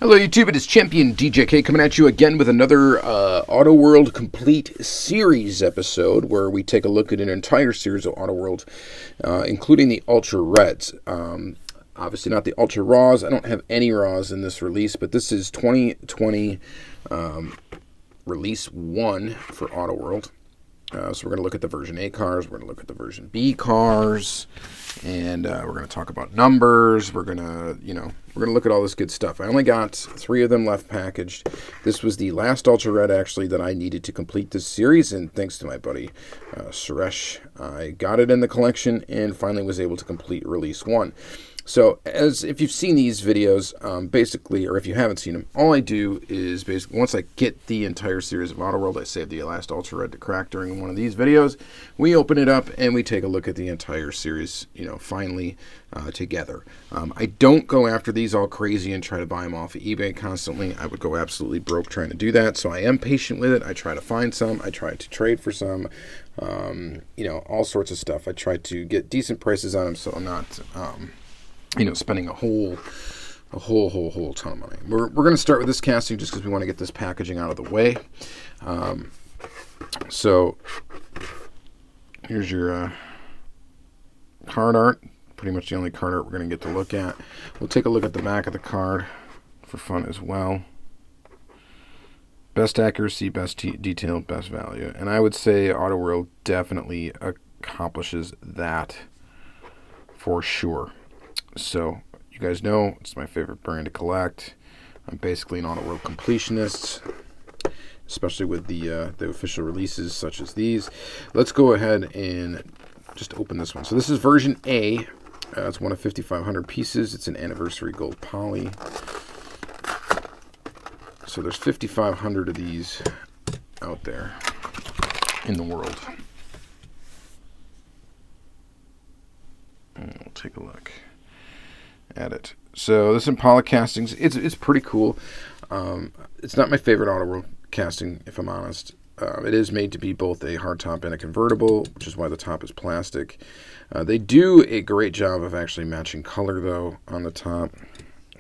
Hello YouTube, it is Championdjk coming at you again with another Auto World Complete Series episode where we take a look at an entire series of Auto World, including the Ultra Reds. Obviously not the Ultra Raws. I don't have any Raws in this release, but this is 2020 Release 1 for Auto World. So we're going to look at the version A cars, we're going to look at the version B cars, and we're going to talk about numbers. We're going to, we're going to look at all this good stuff. I only got 3 of them left packaged. This was the last Ultra Red, actually, that I needed to complete this series, and thanks to my buddy Suresh, I got it in the collection and finally was able to complete Release 1. So, if you've seen these videos, basically, or if you haven't seen them, all I do is basically, once I get the entire series of Auto World, I save the last Ultra Red to crack during one of these videos. We open it up and we take a look at the entire series, finally together. I don't go after these all crazy and try to buy them off of eBay constantly. I would go absolutely broke trying to do that. So I am patient with it. I try to find some. I try to trade for some. All sorts of stuff. I try to get decent prices on them, so I'm not. Spending a whole ton of money. We're going to start with this casting just because we want to get this packaging out of the way. So here's your card art. Pretty much the only card art we're going to get to look at. We'll take a look at the back of the card for fun as well. Best accuracy, best detail, best value. And I would say Auto World definitely accomplishes that for sure. So, you guys know, it's my favorite brand to collect. I'm basically an Auto World completionist, especially with the official releases such as these. Let's go ahead and just open this one. So this is version A. It's one of 5,500 pieces. It's an anniversary gold poly. So there's 5,500 of these out there in the world. And we'll take a look at it. So this Impala Castings, it's pretty cool. It's not my favorite Auto World casting, if I'm honest. It is made to be both a hardtop and a convertible, which is why the top is plastic. They do a great job of actually matching color, though, on the top,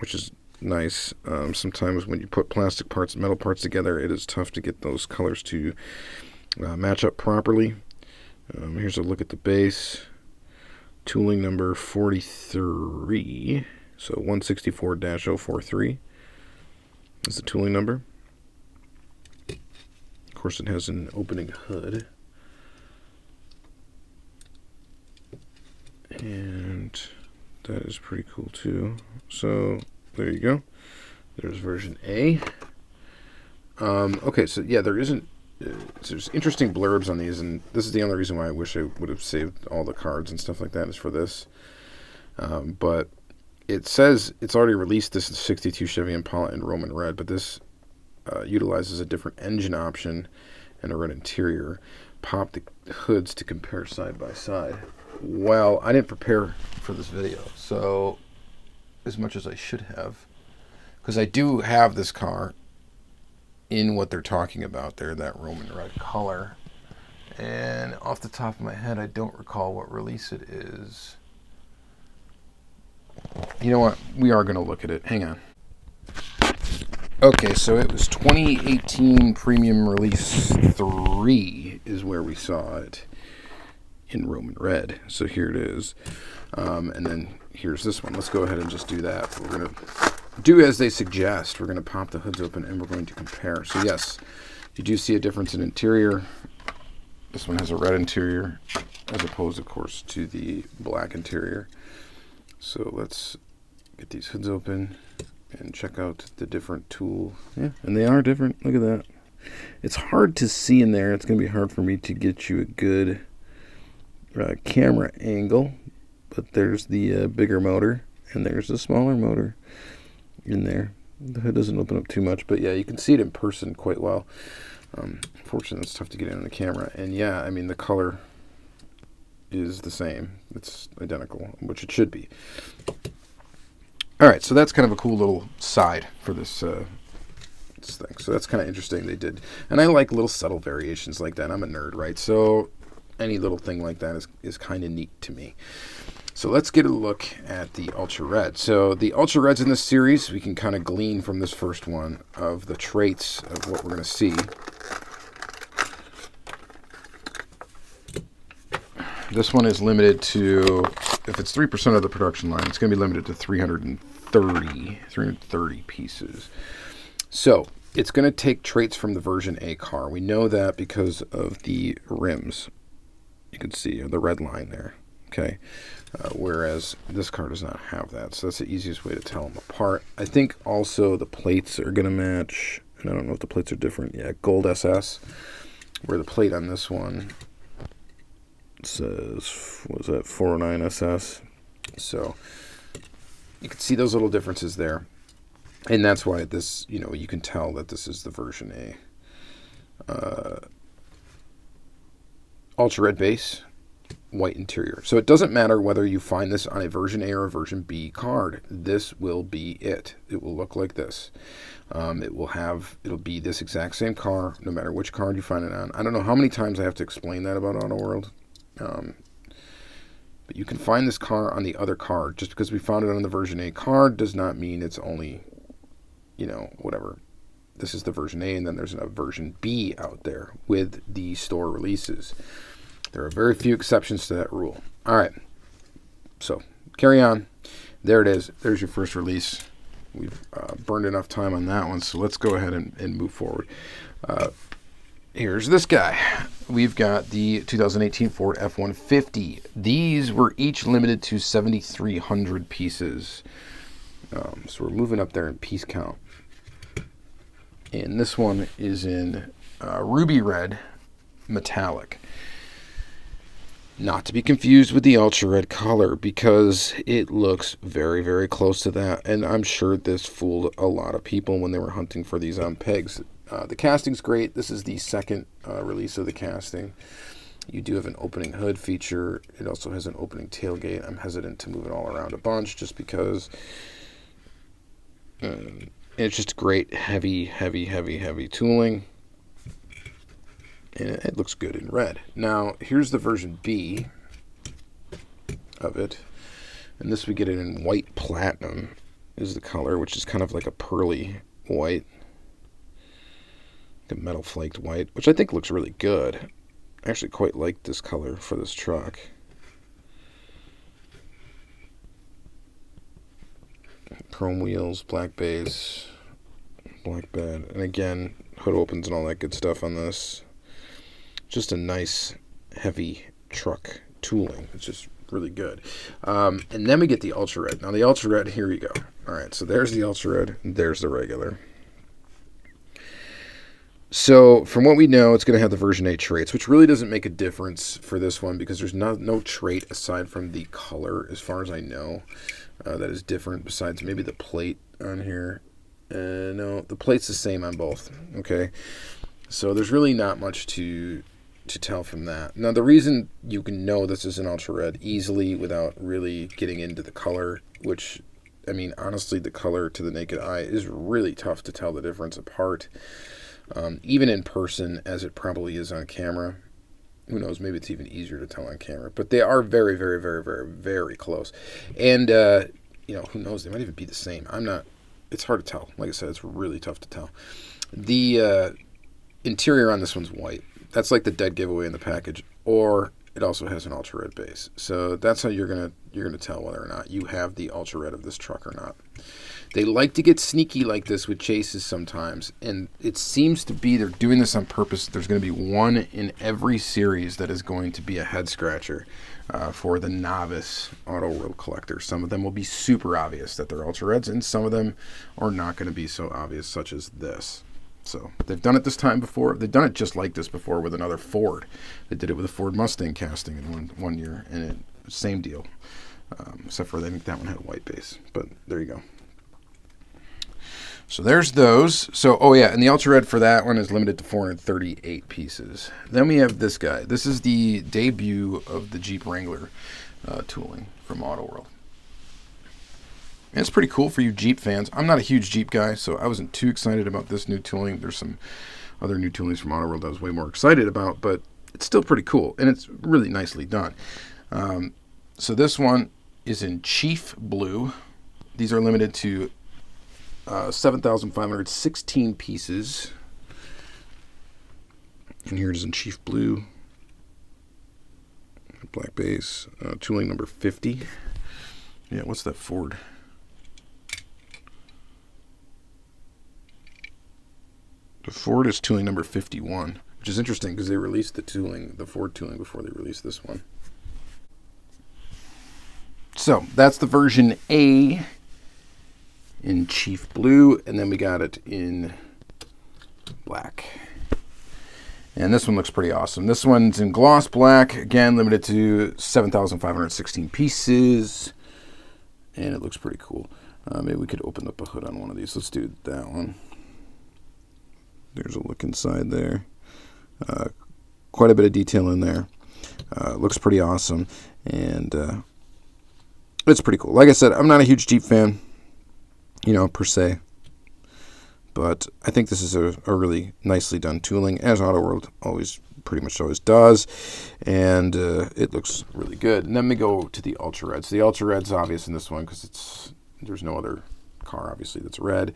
which is nice. Sometimes when you put plastic parts and metal parts together, it is tough to get those colors to match up properly. Here's a look at the base. Tooling number 43, so 164-043 is the tooling number. Of course, it has an opening hood. And that is pretty cool, too. So, there you go. There's version A. Okay, so yeah, there's interesting blurbs on these, and this is the only reason why I wish I would have saved all the cards and stuff like that is for this. But it says it's already released this 62 Chevy Impala in Roman red, but this utilizes a different engine option and a red interior. Pop the hoods to compare side by side. Well, I didn't prepare for this video, so as much as I should have, because I do have this car in what they're talking about there, that Roman red color. And off the top of my head, I don't recall what release it is. You know what? We are going to look at it. Hang on. Okay, so it was 2018 Premium Release 3 is where we saw it in Roman red. So here it is. And then here's this one. Let's go ahead and just do that. We're going to do as they suggest. We're going to pop the hoods open and we're going to compare. So yes, you do see a difference in interior. This one has a red interior as opposed, of course, to the black interior. So let's get these hoods open and check out the different tool. Yeah, and they are different. Look at that. It's hard to see in there. It's going to be hard for me to get you a good camera angle. But there's the bigger motor and there's the smaller motor in there. The hood doesn't open up too much, but yeah, you can see it in person quite well. Unfortunately, it's tough to get in on the camera. And yeah, I mean, the color is the same. It's identical, which it should be. All right, so that's kind of a cool little side for this thing. So that's kind of interesting they did. And I like little subtle variations like that. I'm a nerd, right? So any little thing like that is kind of neat to me. So let's get a look at the Ultra Red. So the Ultra Reds in this series, we can kind of glean from this first one of the traits of what we're going to see. This one is limited to, if it's 3% of the production line, it's going to be limited to 330 pieces. So it's going to take traits from the version A car. We know that because of the rims. You can see the red line there. Okay, whereas this car does not have that. So that's the easiest way to tell them apart. I think also the plates are going to match. And I don't know if the plates are different. Yeah, Gold SS, where the plate on this one says, what was that, 409 SS. So you can see those little differences there. And that's why this, you can tell that this is the version A. Ultra Red base, white interior. So it doesn't matter whether you find this on a version A or a version B card. This will be it. It will look like this. It'll be this exact same car, no matter which card you find it on. I don't know how many times I have to explain that about Auto World. But you can find this car on the other card. Just because we found it on the version A card does not mean it's only, whatever. This is the version A, and then there's a version B out there with the store releases. There are very few exceptions to that rule. All right, so carry on. There it is. There's your first release. We've burned enough time on that one, so let's go ahead and move forward. Here's this guy. We've got the 2018 Ford F-150. These were each limited to 7,300 pieces. So we're moving up there in piece count. And this one is in ruby red metallic. Not to be confused with the Ultra Red color, because it looks very, very close to that. And I'm sure this fooled a lot of people when they were hunting for these on pegs. The casting's great. This is the second release of the casting. You do have an opening hood feature. It also has an opening tailgate. I'm hesitant to move it all around a bunch just because it's just great, heavy tooling. And it looks good in red. Now, here's the version B of it. And this we get it in white platinum is the color, which is kind of like a pearly white. Like a metal flaked white, which I think looks really good. I actually quite like this color for this truck. Chrome wheels, black base, black bed. And again, hood opens and all that good stuff on this. Just a nice, heavy truck tooling. It's just really good. And then we get the Ultra Red. Now, the Ultra Red, here we go. All right, so there's the Ultra Red. There's the regular. So, from what we know, it's going to have the version A traits, which really doesn't make a difference for this one because there's no trait aside from the color, as far as I know, that is different besides maybe the plate on here. No, the plate's the same on both. Okay, so there's really not much to tell from that. Now, the reason you can know this is an Ultra Red easily without really getting into the color, which, I mean, honestly, the color to the naked eye is really tough to tell the difference apart. Even in person, as it probably is on camera. Who knows, maybe it's even easier to tell on camera. But they are very, very, very, very, very close. And, who knows, they might even be the same. It's hard to tell. Like I said, it's really tough to tell. The interior on this one's white. That's like the dead giveaway in the package. Or it also has an Ultra Red base. So that's how you're gonna tell whether or not you have the Ultra Red of this truck or not. They like to get sneaky like this with chases sometimes, and it seems to be they're doing this on purpose. There's going to be one in every series that is going to be a head scratcher for the novice Auto World collector. Some of them will be super obvious that they're Ultra Reds, and some of them are not going to be so obvious, such as this. So they've done it this time before. They've done it just like this before with another Ford. They did it with a Ford Mustang casting in one year, and same deal, except for I think that one had a white base. But there you go. So there's those. So, and the Ultra Red for that one is limited to 438 pieces. Then we have this guy. This is the debut of the Jeep Wrangler tooling from Auto World. And it's pretty cool for you Jeep fans. I'm not a huge Jeep guy, so I wasn't too excited about this new tooling. There's some other new toolings from Auto World I was way more excited about, but it's still pretty cool, and it's really nicely done. So this one is in Chief Blue. These are limited to 7,516 pieces. And here it is in Chief Blue. Black base. Tooling number 50. Yeah, what's that Ford? The Ford is tooling number 51, which is interesting because they released the Ford tooling before they released this one. So that's the version A in Chief Blue, and then we got it in black. And this one looks pretty awesome. This one's in gloss black, again limited to 7,516 pieces, and it looks pretty cool. Maybe we could open up a hood on one of these. Let's do that one. There's a look inside there. Quite a bit of detail in there. Looks pretty awesome, and it's pretty cool. Like I said, I'm not a huge Jeep fan, per se. But I think this is a really nicely done tooling, as Auto World pretty much always does. And it looks really good. And then we go to the Ultra Reds. The Ultra Red's obvious in this one because there's no other car, obviously, that's red.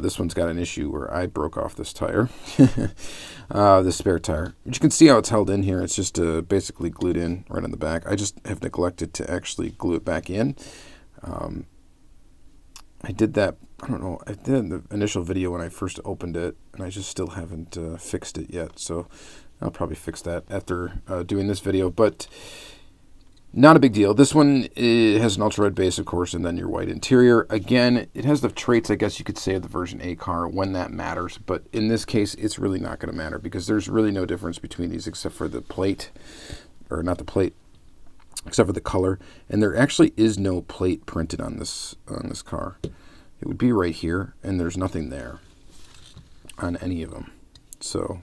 This one's got an issue where I broke off this tire, the spare tire. But you can see how it's held in here. It's just basically glued in right on the back. I just have neglected to actually glue it back in. I did that, I don't know, I did the initial video when I first opened it, and I just still haven't fixed it yet. So I'll probably fix that after doing this video, but not a big deal. This one has an ultra red base, of course, and then your white interior. Again, it has the traits, I guess you could say, of the version A car when that matters, but in this case, it's really not going to matter because there's really no difference between these except for the plate, or not the plate, except for the color, and there actually is no plate printed on this car. It would be right here, and there's nothing there on any of them. So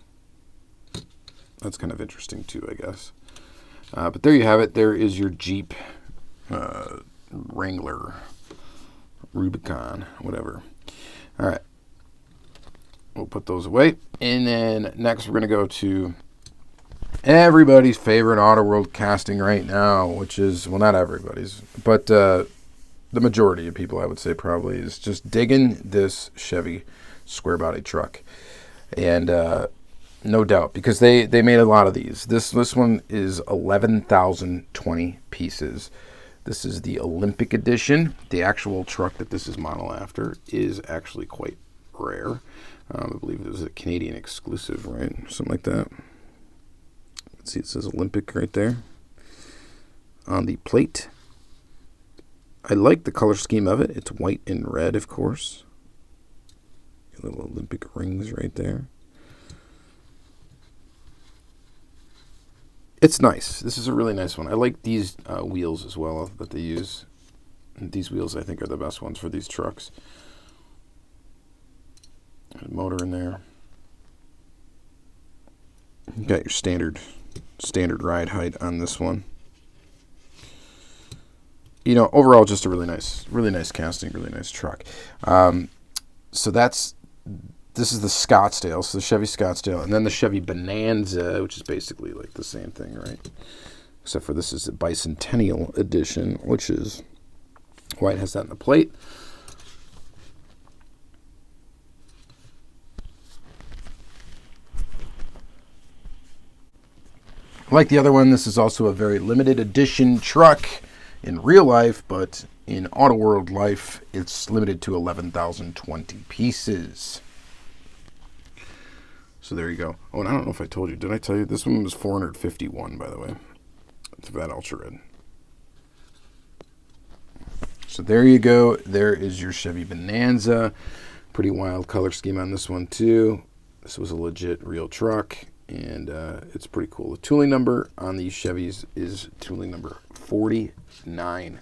that's kind of interesting too, I guess. But there you have it. There is your Jeep Wrangler, Rubicon, whatever. All right, we'll put those away, and then next we're going to go to everybody's favorite Auto World casting right now, which is, well, not everybody's, but the majority of people, I would say, probably is just digging this Chevy square body truck. And no doubt, because they made a lot of these. This one is 11,020 pieces. This is the Olympic edition. The actual truck that this is modeled after is actually quite rare. I believe it was a Canadian exclusive, right? Something like that. See, it says Olympic right there on the plate. I like the color scheme of it. It's white and red, of course. Little Olympic rings right there. It's nice. This is a really nice one. I like these wheels as well that they use. And these wheels, I think, are the best ones for these trucks. There's a motor in there. You got your standard ride height on this one. Overall, just a really nice casting, really nice truck. So this is the Scottsdale, so the Chevy Scottsdale, and then the Chevy Bonanza, which is basically like the same thing, right? Except for this is the Bicentennial Edition, which is white, has that in the plate. Like the other one, this is also a very limited edition truck in real life, but in Auto World life, it's limited to 11,020 pieces. So there you go. Oh, and I don't know if I told you. Did I tell you? This one was $451, by the way. It's that Ultra Red. So there you go. There is your Chevy Bonanza. Pretty wild color scheme on this one, too. This was a legit real truck, and it's pretty cool. The tooling number on these Chevys is tooling number 49.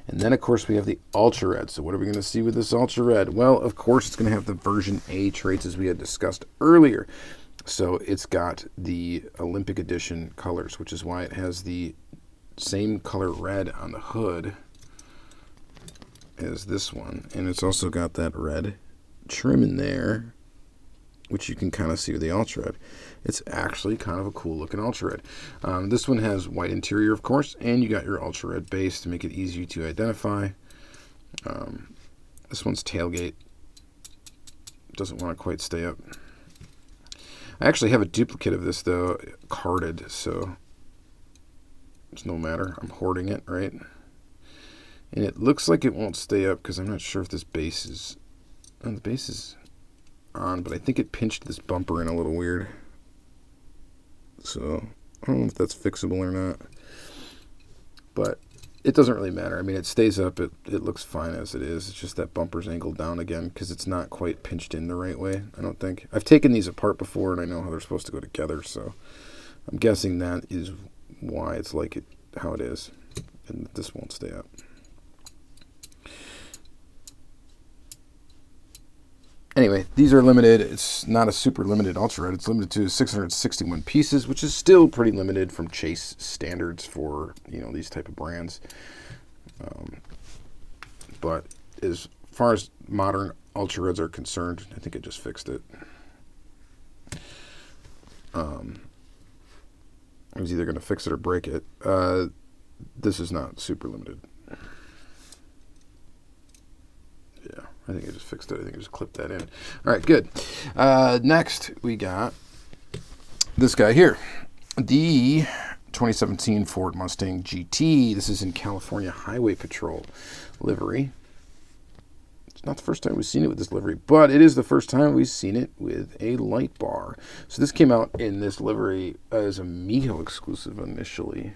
And then, of course, we have the Ultra Red. So what are we going to see with this Ultra Red? Well, of course, it's going to have the version A traits as we had discussed earlier. So it's got the Olympic Edition colors, which is why it has the same color red on the hood as this one. And it's also got that red trim in there which you can kind of see with the Ultra Red. It's actually kind of a cool looking Ultra Red. This one has white interior, of course, and you got your Ultra Red base to make it easy to identify. This one's tailgate. Doesn't want to quite stay up. I actually have a duplicate of this, though, carded, so it's no matter. I'm hoarding it, right? And it looks like it won't stay up because I'm not sure if this base is... Oh, the base is on, but I think it pinched this bumper in a little weird. So, I don't know if that's fixable or not. But it doesn't really matter. I mean, it stays up. It looks fine as it is. It's just that bumper's angled down again because it's not quite pinched in the right way, I don't think. I've taken these apart before, and I know how they're supposed to go together, so I'm guessing that is why it's like it, how it is, and this won't stay up. Anyway, these are limited. It's not a super limited Ultra Red. It's limited to 661 pieces, which is still pretty limited from Chase standards for, you know, these type of brands. But as far as modern Ultra Reds are concerned, I think I just fixed it. I was either going to fix it or break it. This is not super limited. Yeah, I think I just fixed it. I think I just clipped that in. All right, good. Next, we got this guy here. The 2017 Ford Mustang GT. This is in California Highway Patrol livery. It's not the first time we've seen it with this livery, but it is the first time we've seen it with a light bar. So this came out in this livery as a Miho exclusive initially.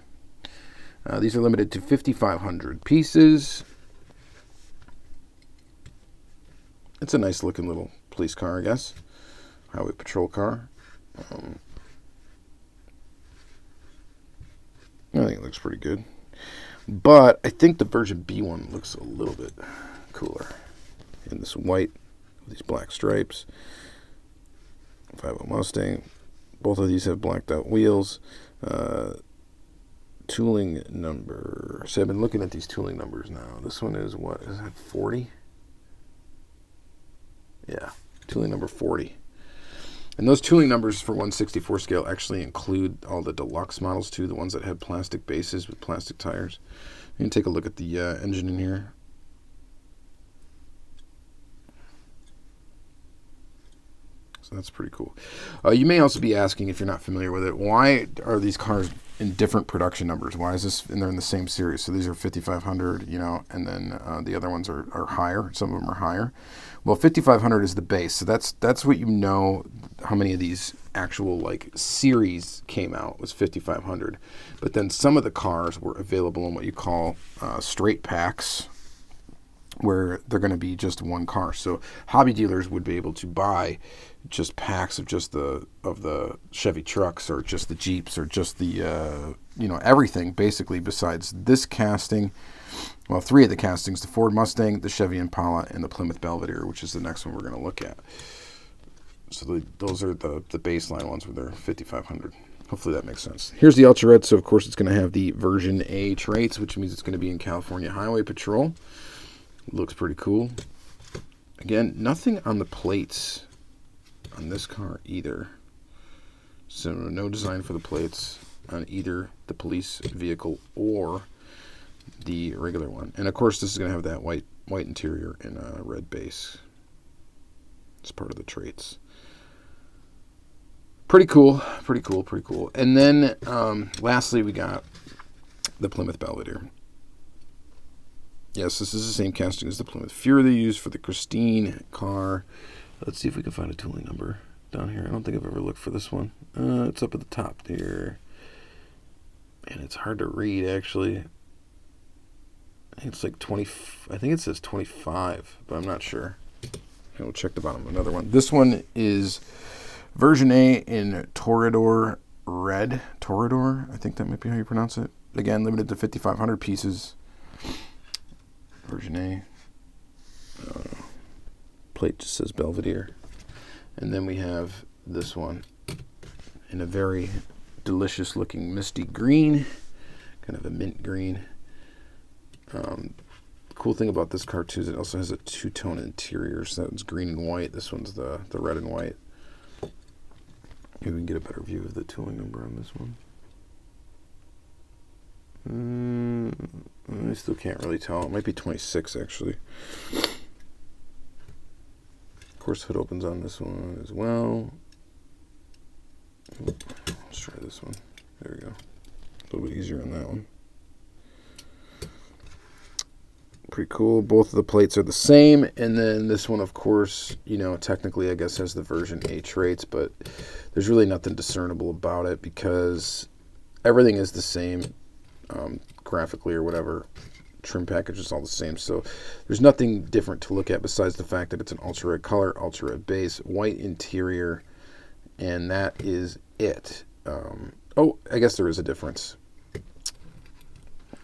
These are limited to 5,500 pieces. It's a nice looking little police car, I guess. Highway patrol car. I think it looks pretty good. But I think the version B one looks a little bit cooler. In this white with these black stripes. 5.0 Mustang. Both of these have blacked out wheels. Tooling number. So I've been looking at these tooling numbers now. This one is what? Is that 40? Yeah, tooling number 40. And those tooling numbers for 1/64 scale actually include all the deluxe models too, the ones that had plastic bases with plastic tires. You can take a look at the engine in here. So that's pretty cool. You may also be asking, if you're not familiar with it, why are these cars in different production numbers? Why is this, and they're in the same series? So these are 5,500, you know, and then the other ones are higher. Some of them are higher. Well, 5,500 is the base, so that's what you know. How many of these actual like series came out was 5,500, but then some of the cars were available in what you call straight packs, where they're going to be just one car. So hobby dealers would be able to buy just packs of just the Chevy trucks, or just the Jeeps, or just the everything basically besides this casting. Well, 3 of the castings: the Ford Mustang, the Chevy Impala, and the Plymouth Belvedere, which is the next one we're going to look at. So those are the baseline ones where they're 5,500. Hopefully that makes sense. Here's the Ultra Red. So of course it's going to have the version A traits, which means it's going to be in California Highway Patrol. Looks pretty cool. Again, nothing on the plates on this car either. So no design for the plates on either the police vehicle or the regular one. And of course this is going to have that white interior and a red base. It's part of the traits. Pretty cool. And then lastly we got the Plymouth Belvedere. Yes, this is the same casting as the Plymouth Fury they used for the Christine car. Let's see if we can find a tooling number down here. I don't think I've ever looked for this one. It's up at the top there. And it's hard to read, actually. I think it's like 20. I think it says 25, but I'm not sure. Okay, we'll check the bottom of another one. This one is version A in Toreador Red. Toreador, I think that might be how you pronounce it. Again, limited to 5,500 pieces. Version A. Plate just says Belvedere. And then we have this one in a very delicious looking misty green, kind of a mint green. The cool thing about this car too is it also has a two-tone interior. So that one's green and white. This one's the red and white. Maybe we can get a better view of the tooling number on this one. I still can't really tell. It might be 26 actually. Of course, hood opens on this one as well. Let's try this one. There we go. A little bit easier on that one. Pretty cool. Both of the plates are the same, and then this one, of course, you know, technically I guess has the version A traits, but there's really nothing discernible about it because everything is the same graphically or whatever. Trim package is all the same, so there's nothing different to look at besides the fact that it's an ultra red color, ultra red base, white interior, and that is it. Oh, I guess there is a difference.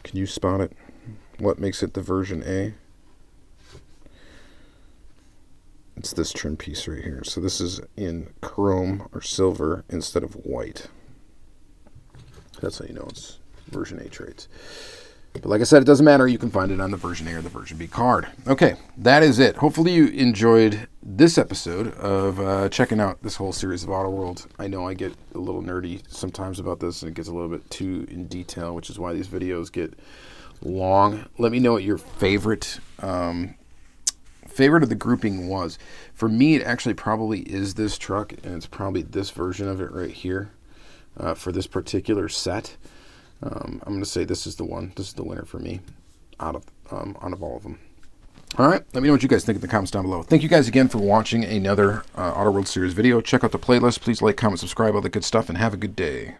Can you spot it? What makes it the version A? It's this trim piece right here. So this is in chrome or silver instead of white. That's how you know it's version A traits. But like I said, it doesn't matter. You can find it on the version A or the version B card. Okay, that is it. Hopefully you enjoyed this episode of checking out this whole series of Auto World. I know I get a little nerdy sometimes about this, and it gets a little bit too in detail, which is why these videos get long. Let me know what your favorite of the grouping was. For me, it actually probably is this truck, and it's probably this version of it right here for this particular set. I'm going to say this is the one. This is the winner for me out of all of them. All right, let me know what you guys think in the comments down below. Thank you guys again for watching another Auto World Series video. Check out the playlist. Please like, comment, subscribe, all the good stuff, and have a good day.